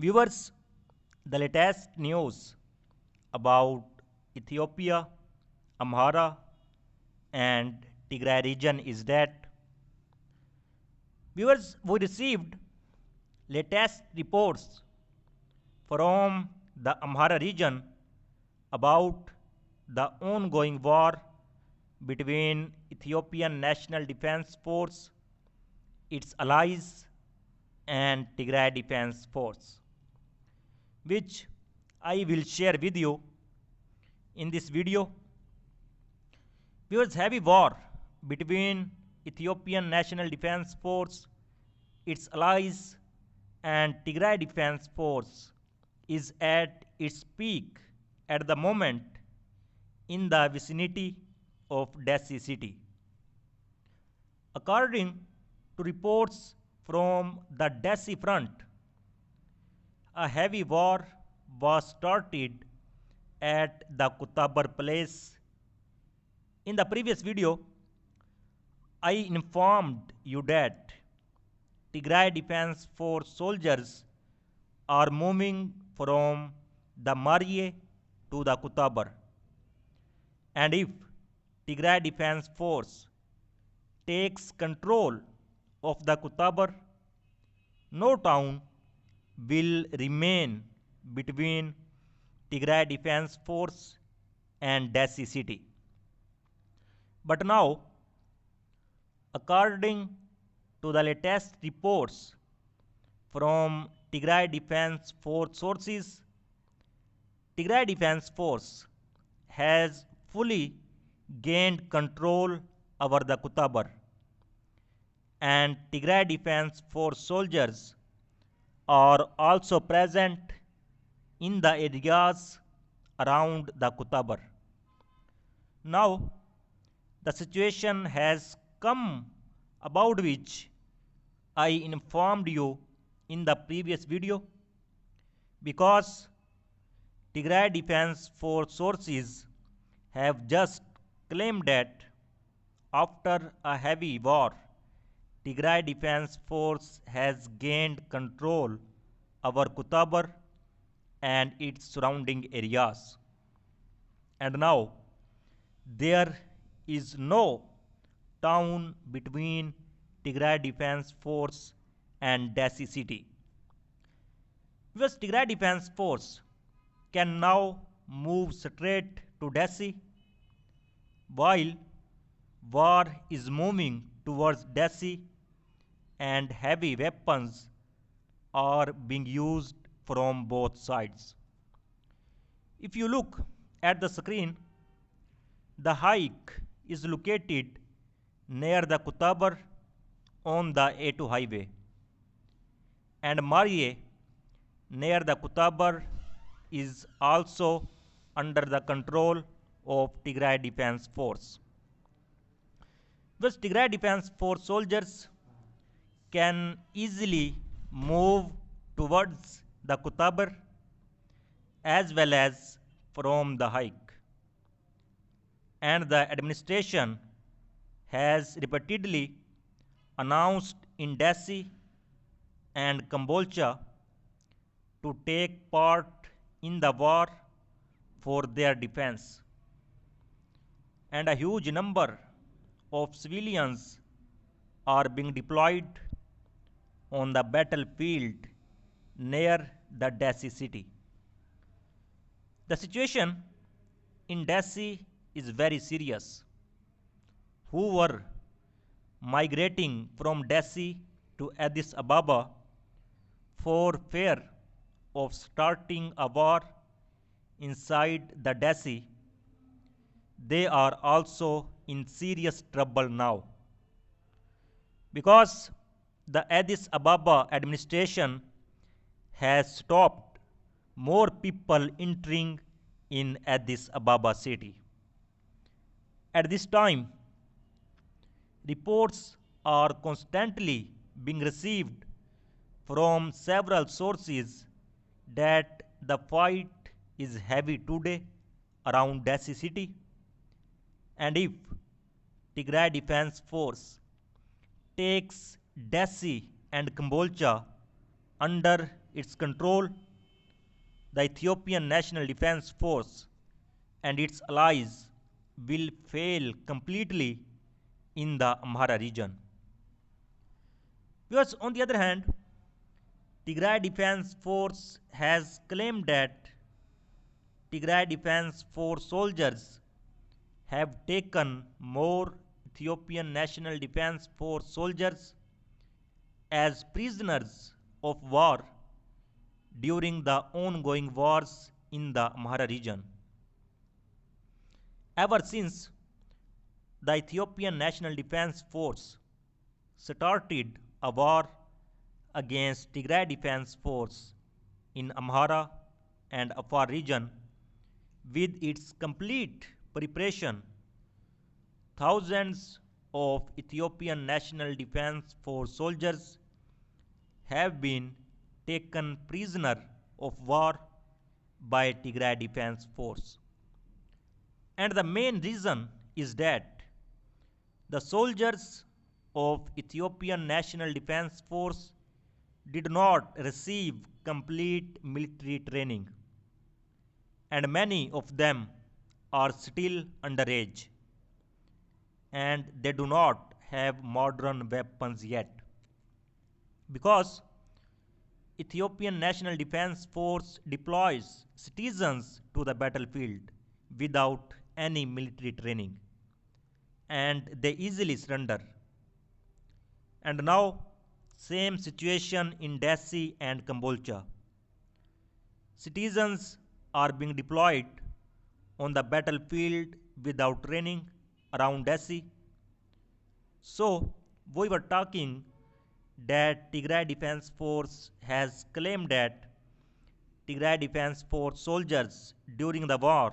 Viewers, the latest news about Ethiopia, Amhara, and Tigray region is that viewers, we received latest reports from the Amhara region about the ongoing war between Ethiopian National Defense Force, its allies, and Tigray Defense Force, which I will share with you in this video. Viewers, heavy war between Ethiopian National Defense Force, its allies, and Tigray Defense Force is at its peak at the moment in the vicinity of Dessie city. According to reports from the Dessie front, a heavy war was started at the Kutabar place. In the previous video, I informed you that Tigray Defense Force soldiers are moving from the Marye to the Kutabar. And if Tigray Defense Force takes control of the Kutabar, no town will remain between Tigray Defense Force and Dessie city. But now, according to the latest reports from Tigray Defense Force sources, Tigray Defense Force has fully gained control over the Kutabar, and Tigray Defense Force soldiers are also present in the areas around the Kutabar. Now, the situation has come about which I informed you in the previous video, because Tigray Defense Force sources have just claimed that after a heavy war, Tigray Defense Force has gained control over Kutabar and its surrounding areas. And now, there is no town between Tigray Defense Force and Dessie city. Because Tigray Defense Force can now move straight to Dessie, while war is moving towards Dessie and heavy weapons are being used from both sides. If you look at the screen, the hike is located near the Kutabar on the A2 highway, and Marye near the Kutabar is also under the control of Tigray Defense Force. Thus, Tigray Defense Force soldiers can easily move towards the Kutabar as well as from the hike. And the administration has repeatedly announced in Dessie and Kambolcha to take part in the war for their defense. And a huge number of civilians are being deployed on the battlefield near the Dessie city. The situation in Dessie is very serious. Who were migrating from Dessie to Addis Ababa for fear of starting a war inside the Dessie, they are also in serious trouble now, because the Addis Ababa administration has stopped more people entering in Addis Ababa city. At this time, reports are constantly being received from several sources that the fight is heavy today around Dessie city, and if Tigray Defense Force takes Dessie and Kambolcha under its control, the Ethiopian National Defense Force and its allies will fail completely in the Amhara region. Because on the other hand, Tigray Defense Force has claimed that Tigray Defense Force soldiers have taken more Ethiopian National Defense Force soldiers as prisoners of war during the ongoing wars in the Amhara region. Ever since the Ethiopian National Defense Force started a war against Tigray Defense Force in Amhara and Afar region with its complete preparation, thousands of Ethiopian National Defense Force soldiers have been taken prisoner of war by Tigray Defense Force. And the main reason is that the soldiers of Ethiopian National Defense Force did not receive complete military training, and many of them are still underage, and they do not have modern weapons yet. Because Ethiopian National Defense Force deploys citizens to the battlefield without any military training, and they easily surrender. And now, same situation in Dessie and Kambolcha. Citizens are being deployed on the battlefield without training around Dessie. So, we were talking that Tigray Defense Force has claimed that Tigray Defense Force soldiers during the war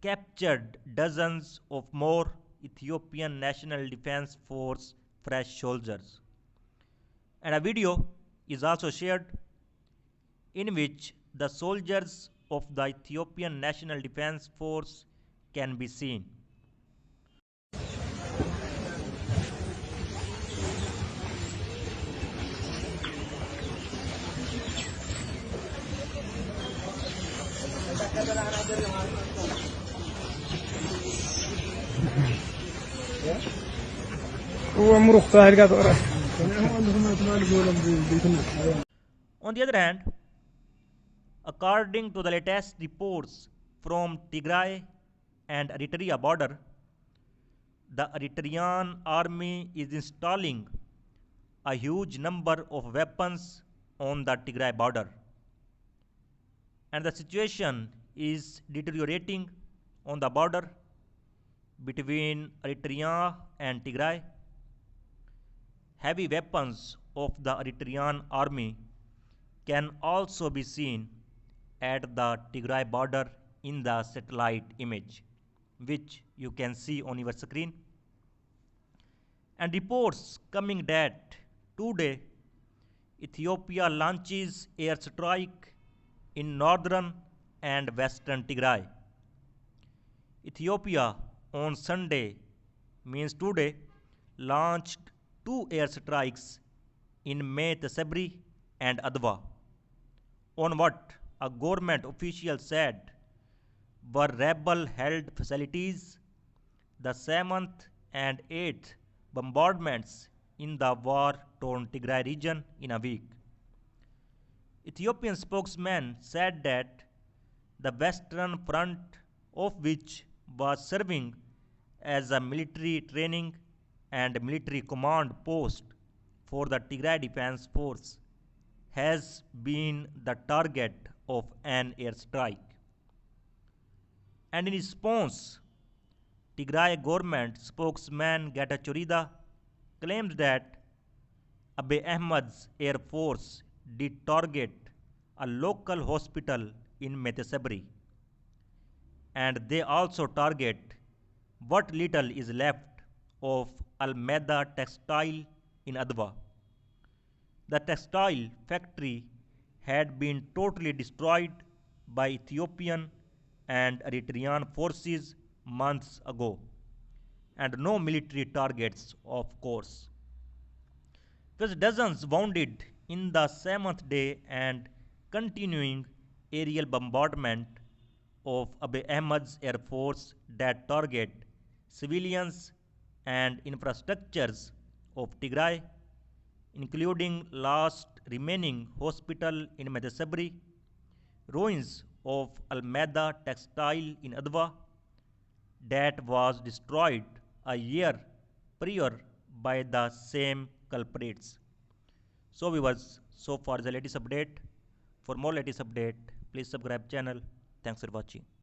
captured dozens of more Ethiopian National Defense Force fresh soldiers. And a video is also shared in which the soldiers of the Ethiopian National Defense Force can be seen. On the other hand, according to the latest reports from Tigray and Eritrea border, the Eritrean army is installing a huge number of weapons on the Tigray border. And the situation is deteriorating on the border between Eritrea and Tigray. Heavy weapons of the Eritrean army can also be seen at the Tigray border in the satellite image, which you can see on your screen. And reports coming that today Ethiopia launches airstrike in northern and western Tigray. Ethiopia on Sunday, means today, launched 2 airstrikes in Mete and Adwa on what a government official said were rebel held facilities. The 7th and 8th bombardments in the war torn Tigray region in a week. Ethiopian spokesman said that the Western Front, of which was serving as a military training and military command post for the Tigray Defense Force, has been the target of an airstrike. And in response, Tigray government spokesman Getachew Reda claimed that Abiy Ahmed's Air Force did target a local hospital in Mete, and they also target what little is left of Almeda Textile in Adwa. The textile factory had been totally destroyed by Ethiopian and Eritrean forces months ago, and no military targets, of course. With dozens wounded in the seventh day and continuing aerial bombardment of Abiy Ahmed's air force that target civilians and infrastructures of Tigray, including last remaining hospital in Medjugorje, ruins of Almeda Textile in Adwa that was destroyed a year prior by the same culprits. So viewers, so far the latest update. For more latest update, please subscribe channel. Thanks for watching.